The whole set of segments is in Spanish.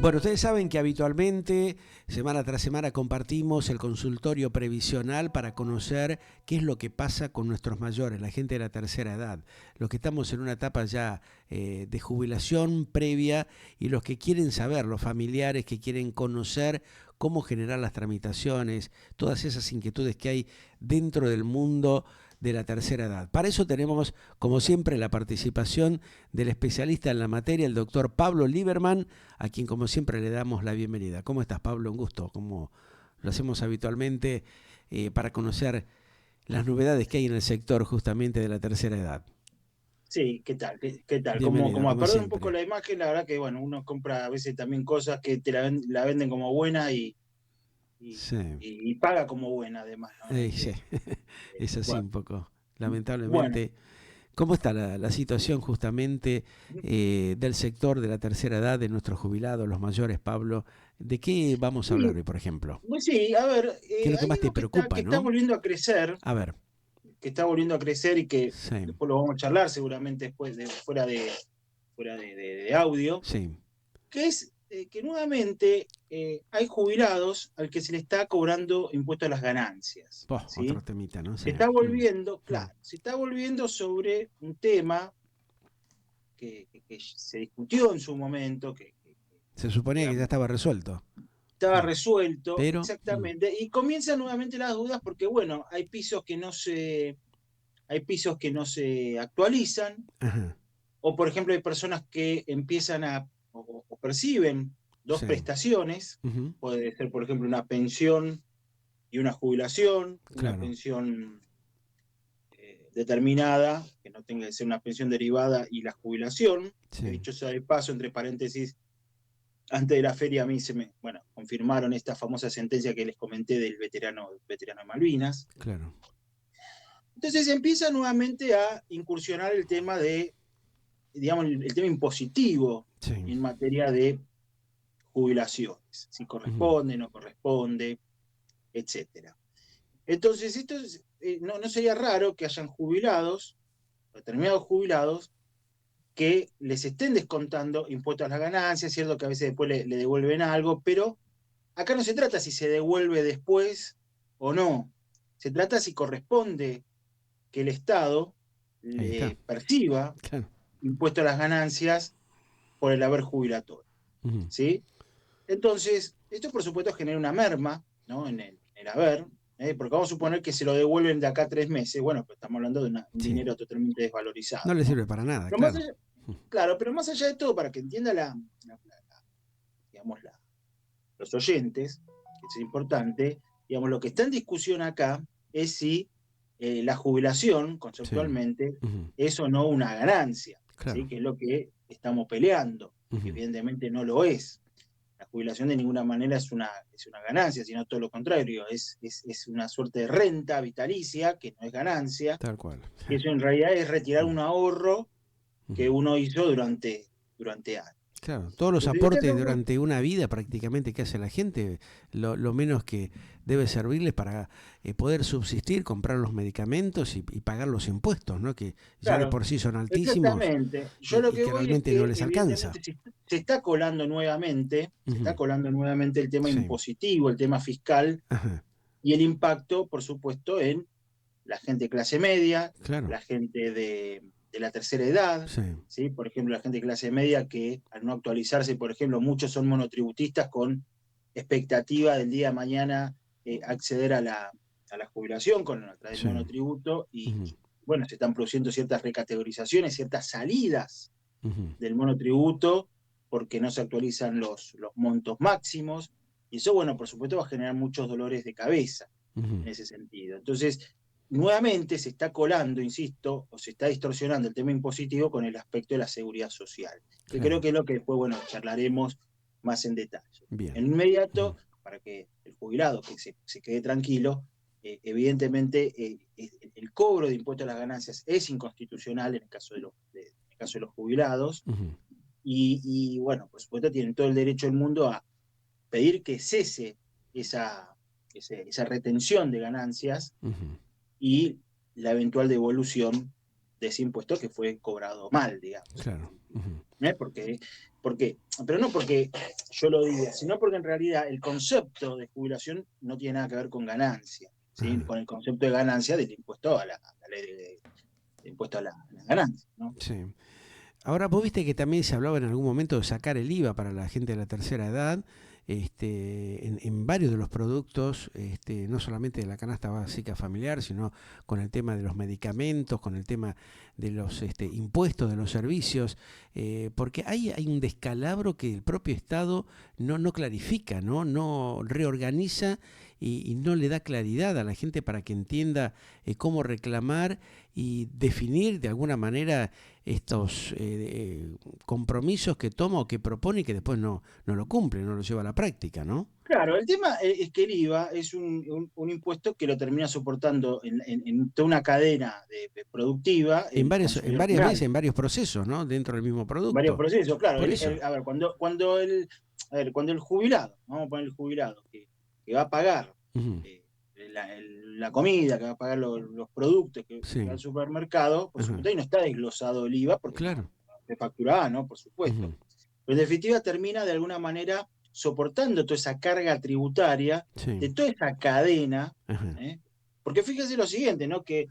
Bueno, ustedes saben que habitualmente, semana tras semana, compartimos el consultorio previsional para conocer qué es lo que pasa con nuestros mayores, la gente de la tercera edad, los que estamos en una etapa ya de jubilación previa y los que quieren saber, los familiares que quieren conocer cómo generar las tramitaciones, todas esas inquietudes que hay dentro del mundo de la tercera edad. Para eso tenemos, como siempre, la participación del especialista en la materia, el doctor Pablo Lieberman, a quien como siempre le damos la bienvenida. ¿Cómo estás, Pablo? Un gusto, como lo hacemos habitualmente para conocer las novedades que hay en el sector justamente de la tercera edad. Sí, ¿qué tal? ¿Qué tal? Bienvenido, Como a como perder un poco siempre. la imagen, la verdad que, bueno, uno compra a veces también cosas que la venden como buena y, Sí, y paga como buena, además, ¿no? sí. Es así Bueno, un poco, bueno, lamentablemente. ¿Cómo está la situación justamente del sector de la tercera edad, de nuestros jubilados, los mayores, Pablo? ¿De qué vamos a hablar sí, hoy, por ejemplo? pues sí, a ver, ¿Qué es lo que hay más te algo que preocupa, está no? volviendo a crecer, A ver, y que sí, después lo vamos a charlar seguramente fuera de audio, sí. que es que nuevamente hay jubilados al que se le está cobrando impuesto a las ganancias, Otro ¿sí? temita, ¿no? Sí. Se está volviendo, Mm. claro, se está volviendo sobre un tema que se discutió en su momento, Se suponía que ya digamos, estaba resuelto. estaba Mm. resuelto Pero, exactamente, y comienzan nuevamente las dudas porque, bueno, hay pisos que no se actualizan, ajá, o por ejemplo hay personas que o perciben dos sí, prestaciones, ujú, puede ser por ejemplo una pensión y una jubilación, una claro, pensión determinada, que no tenga que ser una pensión derivada, y la jubilación, que sí, dicho sea de paso, entre paréntesis, antes de la feria a mí bueno, confirmaron esta famosa sentencia que les comenté del veterano de Malvinas. claro, Entonces empieza nuevamente a incursionar el tema digamos, el tema impositivo sí, en materia de jubilaciones, si ujú, corresponde, no corresponde, etcétera. Entonces, no sería raro que hayan jubilados, determinados jubilados, que les estén descontando impuestos a las ganancias, cierto que a veces después le devuelven algo, pero acá no se trata si se devuelve después o no, se trata si corresponde que el Estado ahí está, le perciba claro, impuestos a las ganancias por el haber jubilatorio, ujú, ¿sí? Entonces, esto por supuesto genera una merma, ¿no? En el haber, porque vamos a suponer que se lo devuelven de acá a 3 meses, bueno, pues estamos hablando de un sí. dinero totalmente No desvalorizado, le ¿no? sirve para nada, Pero más claro. allá, claro, pero más allá de todo, para que entienda digamos, los oyentes, que es importante, digamos, lo que está en discusión acá es si la jubilación, Sí, conceptualmente, ujú, es o no una ganancia, ¿sí? claro, Que es lo que estamos peleando. ujú, Evidentemente no lo es. La jubilación de ninguna manera es una ganancia, sino todo lo contrario, es una suerte de renta vitalicia, que no es ganancia, tal cual. y eso en realidad es retirar Mm, un ahorro ujú. que uno hizo durante años. Claro, todos los Entonces, aportes durante una vida prácticamente que hace la gente, lo menos que debe servirles para poder subsistir, comprar los medicamentos y pagar los impuestos, ¿no? Que ya de claro, por sí son altísimos exactamente. Yo lo y que que voy es realmente no que les alcanza. evidentemente se está Ujú, colando nuevamente el tema sí, impositivo, el tema fiscal ajá, y el impacto, por supuesto, en la gente de clase media, claro, la gente de la tercera edad, sí, ¿sí? Por ejemplo, la gente de clase media que al no actualizarse, por ejemplo, muchos son monotributistas con expectativa del día de mañana acceder a la jubilación a través del sí, monotributo ujú, bueno, se están produciendo ciertas recategorizaciones, ciertas salidas ujú, del monotributo porque no se actualizan los montos máximos y eso, bueno, por supuesto va a generar muchos dolores de cabeza ujú, en ese sentido. Entonces, nuevamente se está colando, insisto, o se está distorsionando el tema impositivo con el aspecto de la seguridad social, que creo claro, que es lo que después, bueno, charlaremos más en detalle. bien, En ujú, inmediato, para que el jubilado que se quede tranquilo, evidentemente el cobro de impuestos a las ganancias es inconstitucional en el caso en el caso de los jubilados ujú, bueno, por supuesto tienen todo el derecho del mundo a pedir que cese esa, esa retención de ganancias ujú, y la eventual devolución de ese impuesto que fue cobrado mal, digamos. claro, ujú, Porque ¿Por qué? Pero no porque yo lo diga, sino porque en realidad el concepto de jubilación no tiene nada que ver con ganancia, ¿sí? Ajá. Con el concepto de ganancia del impuesto a la ley de impuesto a la ganancia, ¿no? Sí. Ahora, vos viste que también se hablaba en algún momento de sacar el IVA para la gente de la tercera edad, en varios de los productos, no solamente de la canasta básica familiar, sino con el tema de los medicamentos, con el tema de los impuestos de los servicios, porque hay un descalabro que el propio Estado no clarifica, no reorganiza y no le da claridad a la gente para que entienda cómo reclamar y definir de alguna manera estos compromisos que toma o que propone y que después no lo cumple, no lo lleva a la práctica, ¿no? Claro, el tema es que el IVA es un impuesto que lo termina soportando en toda una cadena productiva En el consumidor varias final, veces, en varios procesos, ¿no? Dentro del mismo en varios producto. procesos. Claro, Por eso. a ver, cuando el jubilado, vamos a poner el jubilado, que va a pagar Ujú. eh, la comida, que va a pagar los productos que va Sí. al supermercado, por Ajá. supuesto, ahí no está desglosado el IVA porque Claro. se factura A, ¿no? Por supuesto. Ujú. Pero en definitiva termina de alguna manera soportando toda esa carga tributaria Sí. de toda esa cadena, Ajá. ¿eh? Porque fíjese lo siguiente, ¿no? Que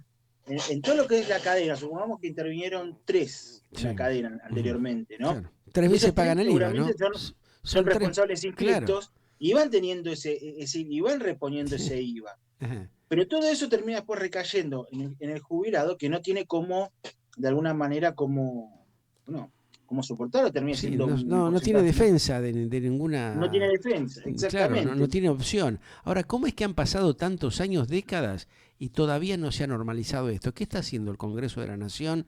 en todo lo que es la cadena, supongamos que intervinieron tres en la Sí. cadena Ujú. anteriormente, ¿no? Claro. Tres Y veces esos tres pagan el IVA, seguramente ¿no? son Son tres. responsables Claro. indirectos y van teniendo y van reponiendo Sí. ese IVA. Ajá. Pero todo eso termina después recayendo en el jubilado que no tiene cómo, de alguna manera, bueno, cómo soportarlo, termina Sí, siendo un no tiene porcentaje, defensa de no tiene ninguna. defensa, Claro, exactamente. no tiene opción. Ahora, ¿cómo es que han pasado tantos años, décadas, y todavía no se ha normalizado esto? ¿Qué está haciendo el Congreso de la Nación?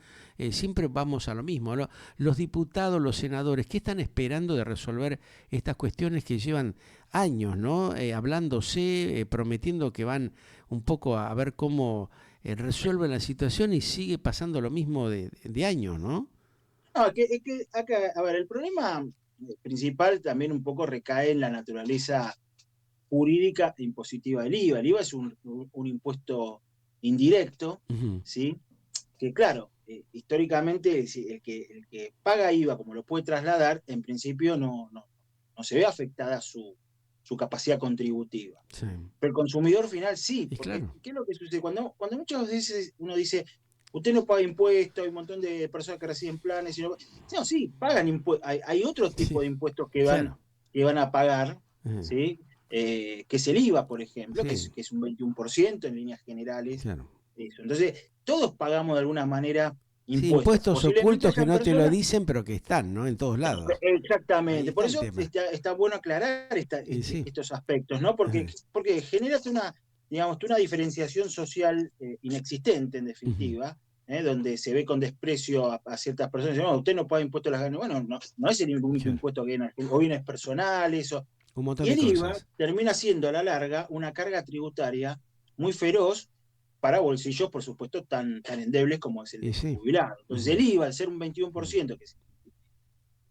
Siempre vamos a lo mismo. Los diputados, los senadores, ¿qué están esperando de resolver estas cuestiones que llevan años, ¿no? Hablándose, prometiendo que van un poco a ver cómo resuelven la situación y sigue pasando lo mismo de años, ¿no? No, es que acá, a ver, el problema principal también un poco recae en la naturaleza jurídica e impositiva del IVA. El IVA es un impuesto indirecto, Ujú. ¿sí? Que claro, históricamente el que paga IVA, como lo puede trasladar, en principio no se ve afectada su capacidad contributiva. Sí. Pero el consumidor final sí, Y porque claro. ¿qué es lo que sucede? Cuando muchas veces uno dice, usted no paga impuestos, hay un montón de personas que reciben planes, no, sí, pagan impuestos, hay otro tipo Sí, de impuestos claro. que van a pagar, Ajá. ¿sí? Que es el IVA, por ejemplo, Sí, que es un 21% en líneas generales. claro. Eso. Entonces, todos pagamos de alguna manera Sí, impuestos. impuestos Posiblemente ocultos que hayan no te lo personas. dicen, pero que están, ¿no? En todos lados. Ahí Exactamente, está por el eso tema. está bueno aclarar Y sí. estos aspectos, ¿no? Ajá. Porque generas digamos, una diferenciación social inexistente, en Ujú. definitiva, donde se ve con desprecio a ciertas personas. Dicen, no, usted no paga impuestos a las ganancias. Bueno, no es el único Claro. impuesto que hay en Argentina, o bienes personales. Un montón Y de el IVA cosas. termina siendo a la larga una carga tributaria muy feroz para bolsillos, por supuesto, tan endebles como es el Y del sí. jubilado. Entonces, el Ujú. IVA, al ser un Ujú. 21%, que es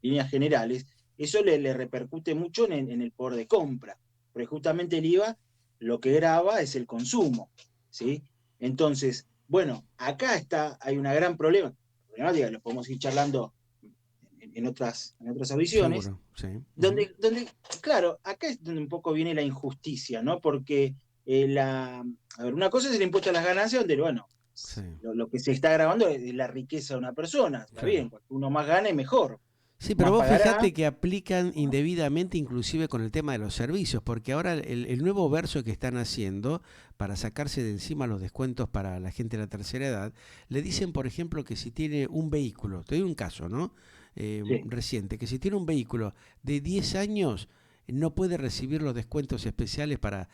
líneas generales, eso le repercute mucho en el poder de compra, porque justamente el IVA lo que grava es el consumo, ¿sí? Entonces, bueno, hay una gran problemática, lo podemos ir charlando en otras audiciones, Seguro, sí. Ujú. claro, acá es donde un poco viene la injusticia, ¿no? Porque a ver, una cosa es el impuesto a las ganancias, donde, bueno, Sí, lo que se está grabando es la riqueza de una persona, está claro. bien, cuanto uno más gane, mejor, Sí, pero más vos pagará. fijate que aplican indebidamente inclusive con el tema de los servicios, porque ahora el nuevo verso que están haciendo para sacarse de encima los descuentos para la gente de la tercera edad, le dicen, por ejemplo, que si tiene un vehículo, te doy un caso, ¿no? Sí, Reciente, que si tiene un vehículo de 10 años, no puede recibir los descuentos especiales para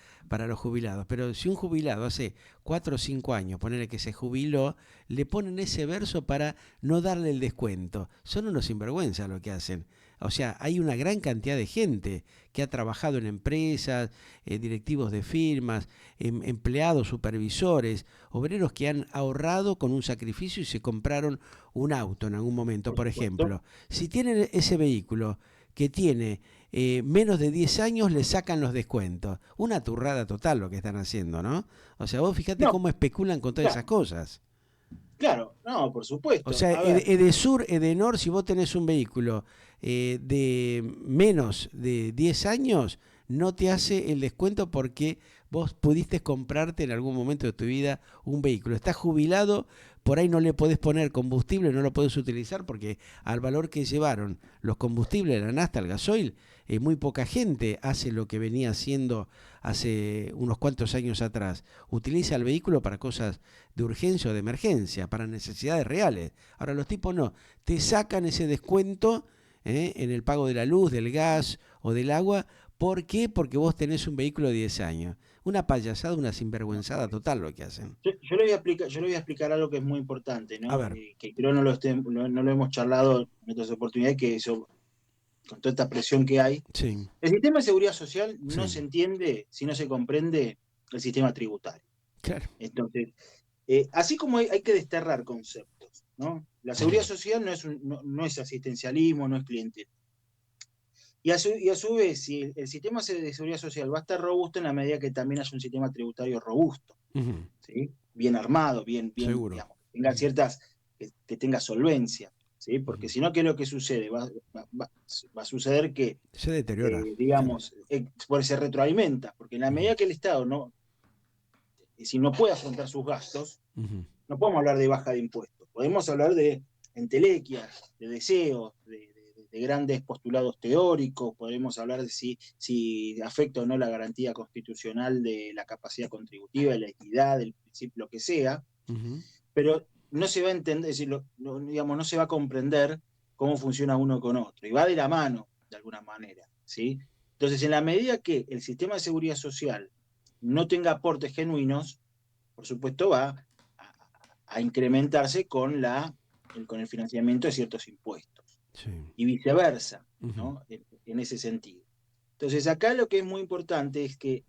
los jubilados. Pero si un jubilado hace 4 o 5 años, ponele que se jubiló, le ponen ese verso para no darle el descuento. Son unos sinvergüenza lo que hacen. O sea, hay una gran cantidad de gente que ha trabajado en empresas, directivos de firmas, empleados, supervisores, obreros que han ahorrado con un sacrificio y se compraron un auto en algún momento, por por supuesto. ejemplo. Si tienen ese vehículo que tiene menos de 10 años, le sacan los descuentos. Una turrada total lo que están haciendo, ¿no? O sea, vos fíjate No, cómo especulan con todas esas claro. cosas. Claro, no, por O supuesto. sea, A ver, Edesur, Edenor, si vos tenés un vehículo de menos de 10 años, no te hace el descuento porque vos pudiste comprarte en algún momento de tu vida un vehículo. Estás jubilado, por ahí no le podés poner combustible, no lo podés utilizar porque al valor que llevaron los combustibles, la nafta, el gasoil, muy poca gente hace lo que venía haciendo hace unos cuantos años atrás. Utiliza el vehículo para cosas de urgencia o de emergencia, para necesidades reales. Ahora los tipos no, te sacan ese descuento en el pago de la luz, del gas o del agua. ¿Por qué? Porque vos tenés un vehículo de 10 años. Una payasada, una sinvergüenzada total lo que hacen. yo le voy a explicar algo que es muy importante, A ¿no? ver, Que creo no lo hemos charlado en otras oportunidades, que eso, con toda esta presión que hay. sí, El sistema de seguridad social no sí, se entiende si no se comprende el sistema tributario. claro. Entonces, así como hay que desterrar conceptos, ¿no? La seguridad Ujú, social no es asistencialismo, no es clientelismo. Y a su vez, si el sistema de seguridad social va a estar robusto en la medida que también haya un sistema tributario robusto, ujú, ¿sí? Bien armado, bien, seguro. digamos, que tenga Ujú, que tenga solvencia, ¿sí? Porque ujú. si no, ¿qué es lo que sucede? Va a suceder que, Se deteriora. Claro. digamos, se retroalimenta, porque en la Ujú, medida que el Estado si no puede afrontar sus gastos, ujú, no podemos hablar de baja de impuestos, podemos hablar de entelequias, de deseos, de grandes postulados teóricos, podemos hablar de si afecta o no la garantía constitucional de la capacidad contributiva, de la equidad, del principio, lo que sea, ujú. pero no se va a entender, es decir, digamos, no se va a comprender cómo funciona uno con otro, y va de la mano, de alguna manera, ¿sí? Entonces, en la medida que el sistema de seguridad social no tenga aportes genuinos, por supuesto va a incrementarse con el financiamiento de ciertos impuestos Sí. y viceversa, Ujú, ¿no? En ese sentido. Entonces, acá lo que es muy importante es que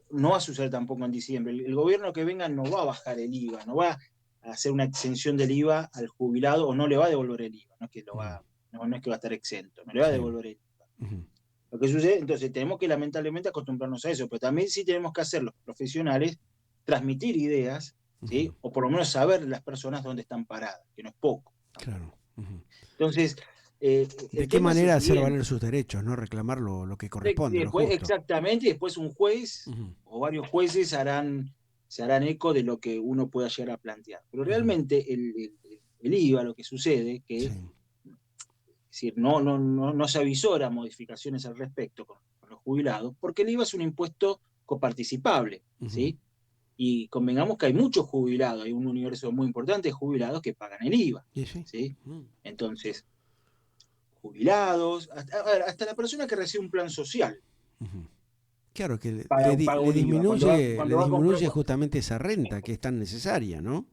no va a suceder tampoco en diciembre. El gobierno que venga no va a bajar el IVA, no va a hacer una exención del IVA al jubilado o no le va a devolver el IVA, no es que, ujú. no es que va a estar exento, no le va a Sí. devolver el IVA. Ujú, Lo que sucede, entonces tenemos que lamentablemente acostumbrarnos a eso, pero también sí tenemos que hacer los profesionales transmitir ideas, ujú. ¿sí? O por lo menos saber las personas dónde están paradas, que no es poco Claro. tampoco. Ujú. Entonces, ¿De el qué tema es el manera hacer valer siguiente, sus derechos, no reclamar lo que corresponde, lo después, justo? exactamente, y después un juez Ujú, o varios jueces se harán eco de lo que uno pueda llegar a plantear. Pero ujú. realmente el IVA, lo que sucede, que Sí. es decir, no se avisora modificaciones al respecto con los jubilados, porque el IVA es un impuesto coparticipable, Ujú. ¿sí? Y convengamos que hay muchos jubilados, hay un universo muy importante de jubilados que pagan el IVA, Y sí. ¿sí? Mm, Entonces, jubilados, hasta la persona que recibe un plan social ujú. Claro que paga un IVA. le Cuando va a comprar, disminuye justamente esa renta que es tan necesaria, ¿no?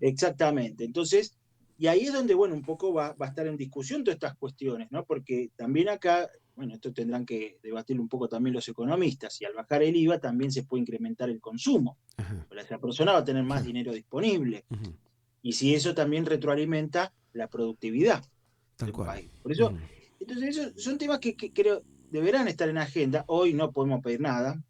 exactamente. Entonces, y ahí es donde, bueno, un poco va a estar en discusión todas estas cuestiones, ¿no? Porque también acá, bueno, esto tendrán que debatirlo un poco también los economistas, y al bajar el IVA también se puede incrementar el consumo. Ajá. O sea, esa persona va a tener más Claro. dinero disponible. Ujú. Y si eso también retroalimenta la productividad Tal de un cual. país. Por eso, Ujú. entonces, esos son temas que creo deberán estar en agenda. Hoy no podemos pedir nada.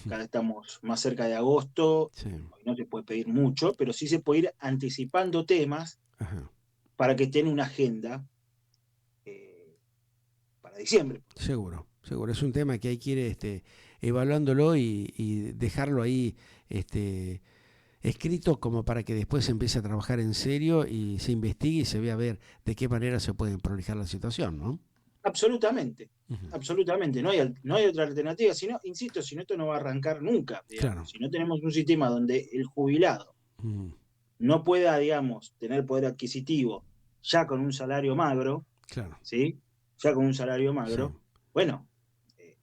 Cada vez estamos más cerca de agosto. Sí. Hoy no se puede pedir mucho, pero sí se puede ir anticipando temas Ajá. para que estén una agenda eh, para diciembre. Seguro, seguro. Es un tema que hay que ir evaluándolo y dejarlo ahí escrito como para que después se empiece a trabajar en serio y se investigue y se vea a ver de qué manera se puede prolijar la situación, ¿no? Absolutamente, Ujú. absolutamente. No hay otra alternativa. Si no, insisto, si no, esto no va a arrancar nunca, digamos. Claro. Si no tenemos un sistema donde el jubilado Ujú. no pueda, digamos, tener poder adquisitivo ya con un salario magro, Claro. ¿sí? Ya con un salario Sí. magro, bueno, eh,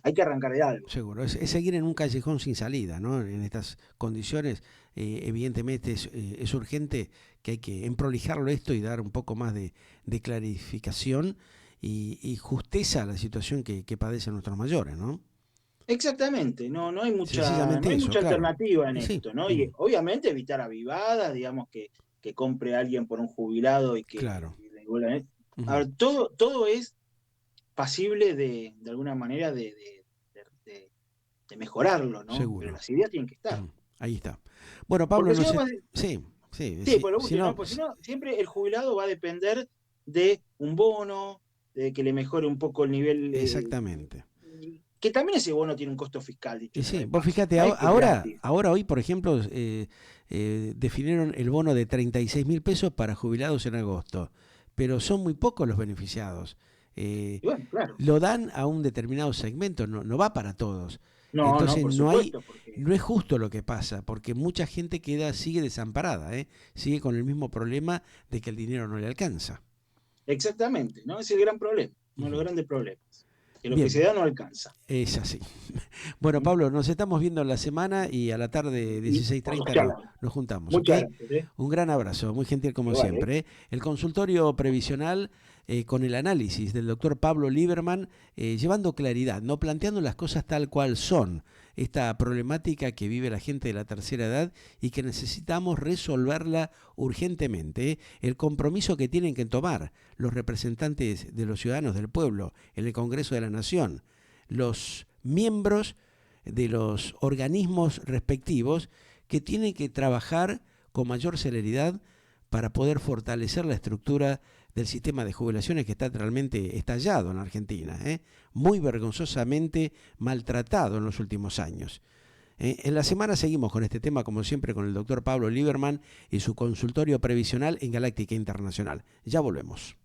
hay que arrancar de algo. Seguro, es seguir en un callejón sin salida, ¿no? En estas condiciones, evidentemente es urgente que hay que emprolijarlo esto y dar un poco más de clarificación y justeza a la situación que padecen nuestros mayores, ¿no? Exactamente, no Sencillamente hay eso, mucha claro. alternativa en Y sí, esto, ¿no? Y ujú, obviamente evitar avivadas, digamos que compre a alguien por un jubilado y claro. y le devuelvan. A Ujú, ver, todo es pasible alguna manera de mejorarlo, ¿no? Pero seguro. las ideas tienen que estar. Ujú. Ahí está. Bueno, Pablo, Porque si no no, sé. Sí, sí, por lo si último, ¿no? no, Pues si no, siempre el jubilado va a depender de un bono, de que le mejore un poco el nivel, exactamente. que también ese bono tiene un costo fiscal, dicho Y sea sí, de vos paso, fíjate, que es gratis. hoy, por ejemplo, definieron el bono de 36.000 pesos para jubilados en agosto, pero son muy pocos los beneficiados. Eh, Y bueno, claro. lo dan a un determinado segmento, no va para todos. No, no, Entonces por supuesto, porque no es justo lo que pasa, porque mucha gente sigue desamparada, sigue con el mismo problema de que el dinero no le alcanza. exactamente, ¿no? Ese es el gran problema, uno de los Ujú. grandes problemas, que lo que se Bien, da no alcanza. es así. Bueno, ¿Mm? Pablo, nos estamos viendo en la semana y a la tarde Y 16:30 charlamos. nos juntamos, ¿ok? Muchas gracias, ¿eh? Un gran abrazo, muy gentil como Igual, ¿eh? siempre. ¿Eh? El consultorio previsional con el análisis del doctor Pablo Lieberman, llevando claridad, no planteando las cosas tal cual son, esta problemática que vive la gente de la tercera edad y que necesitamos resolverla urgentemente. ¿Eh? El compromiso que tienen que tomar los representantes de los ciudadanos del pueblo en el Congreso de la Nación, los miembros de los organismos respectivos que tienen que trabajar con mayor celeridad para poder fortalecer la estructura del sistema de jubilaciones que está realmente estallado en Argentina, muy vergonzosamente maltratado en los últimos años. En la semana seguimos con este tema, como siempre, con el doctor Pablo Lieberman y su consultorio previsional en Galáctica Internacional. Ya volvemos.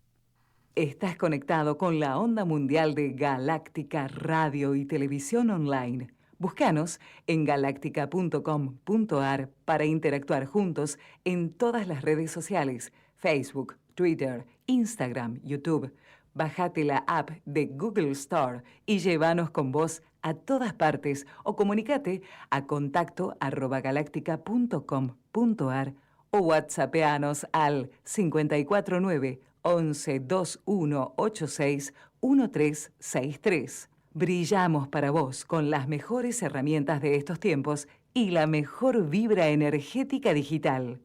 Estás conectado con la onda mundial de Galáctica Radio y Televisión Online. Búscanos en galáctica.com.ar para interactuar juntos en todas las redes sociales, Facebook, Twitter, Instagram, YouTube. Bájate la app de Google Store y llévanos con vos a todas partes o comunícate a contacto@galáctica.com.ar o whatsappeanos al 549 11 2186 1363. Brillamos para vos con las mejores herramientas de estos tiempos y la mejor vibra energética digital.